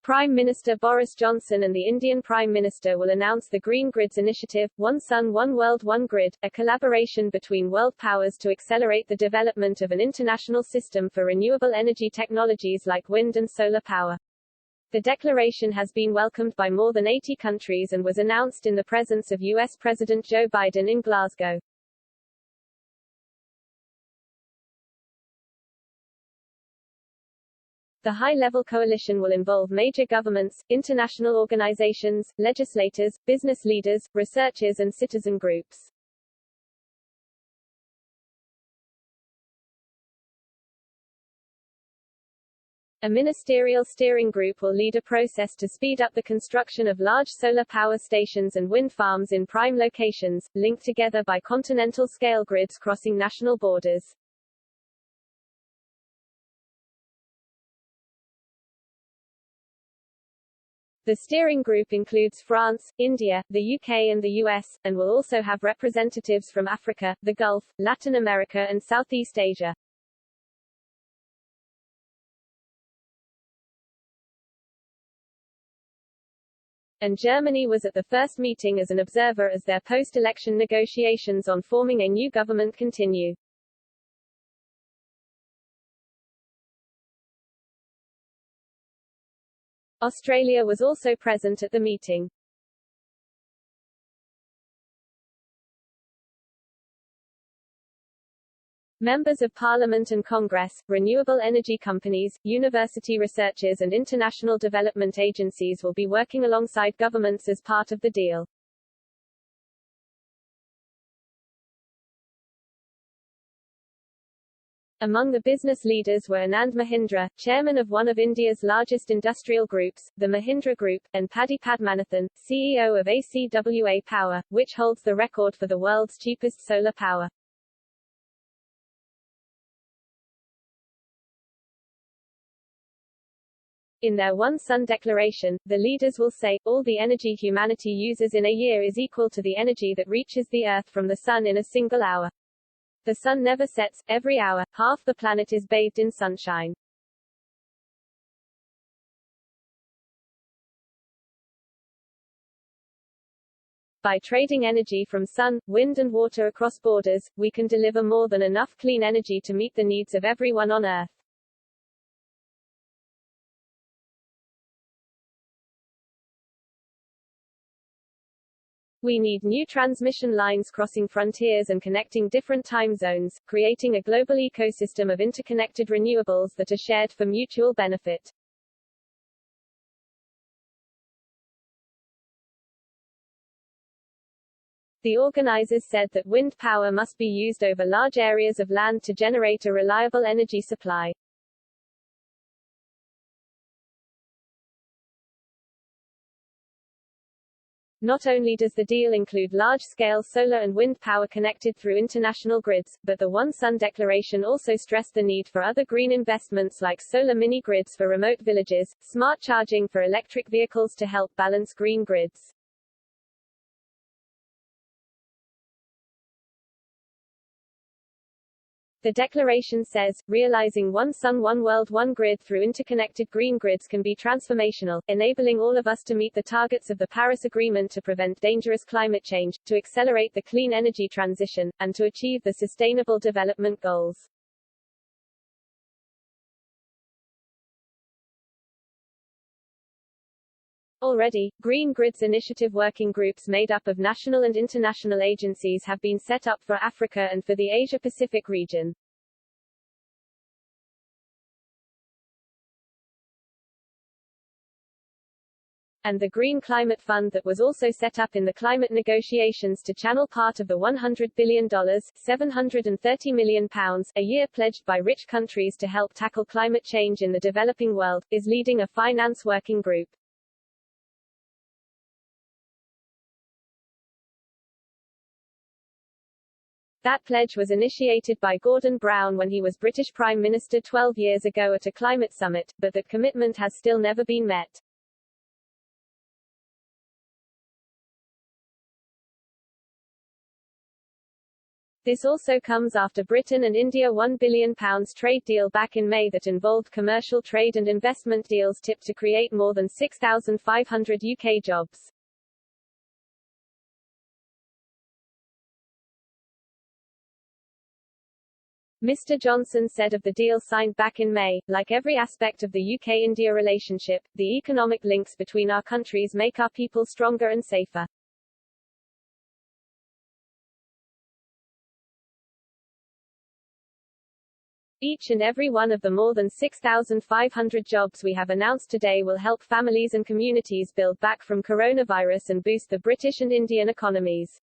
Prime Minister Boris Johnson and the Indian Prime Minister will announce the Green Grids Initiative, One Sun, One World, One Grid, a collaboration between world powers to accelerate the development of an international system for renewable energy technologies like wind and solar power. The declaration has been welcomed by more than 80 countries and was announced in the presence of U.S. President Joe Biden in Glasgow. The high-level coalition will involve major governments, international organizations, legislators, business leaders, researchers and citizen groups. A ministerial steering group will lead a process to speed up the construction of large solar power stations and wind farms in prime locations, linked together by continental-scale grids crossing national borders. The steering group includes France, India, the UK and the US, and will also have representatives from Africa, the Gulf, Latin America and Southeast Asia. And Germany was at the first meeting as an observer as their post-election negotiations on forming a new government continue. Australia was also present at the meeting. Members of Parliament and Congress, renewable energy companies, university researchers and international development agencies will be working alongside governments as part of the deal. Among the business leaders were Anand Mahindra, chairman of one of India's largest industrial groups, the Mahindra Group, and Paddy Padmanathan, CEO of ACWA Power, which holds the record for the world's cheapest solar power. In their One Sun declaration, the leaders will say, all the energy humanity uses in a year is equal to the energy that reaches the Earth from the Sun in a single hour. The sun never sets, every hour, half the planet is bathed in sunshine. By trading energy from sun, wind and water across borders, we can deliver more than enough clean energy to meet the needs of everyone on Earth. We need new transmission lines crossing frontiers and connecting different time zones, creating a global ecosystem of interconnected renewables that are shared for mutual benefit. The organizers said that wind power must be used over large areas of land to generate a reliable energy supply. Not only does the deal include large-scale solar and wind power connected through international grids, but the One Sun declaration also stressed the need for other green investments like solar mini-grids for remote villages, smart charging for electric vehicles to help balance green grids. The declaration says, realizing One Sun, One World, One Grid through interconnected green grids can be transformational, enabling all of us to meet the targets of the Paris Agreement to prevent dangerous climate change, to accelerate the clean energy transition, and to achieve the Sustainable Development Goals. Already, Green Grids Initiative working groups made up of national and international agencies have been set up for Africa and for the Asia-Pacific region. And the Green Climate Fund that was also set up in the climate negotiations to channel part of the $100 billion £730 million a year pledged by rich countries to help tackle climate change in the developing world, is leading a finance working group. That pledge was initiated by Gordon Brown when he was British Prime Minister 12 years ago at a climate summit, but that commitment has still never been met. This also comes after Britain and India £1 billion trade deal back in May that involved commercial trade and investment deals tipped to create more than 6,500 UK jobs. Mr. Johnson said of the deal signed back in May, like every aspect of the UK-India relationship, the economic links between our countries make our people stronger and safer. Each and every one of the more than 6,500 jobs we have announced today will help families and communities build back from coronavirus and boost the British and Indian economies.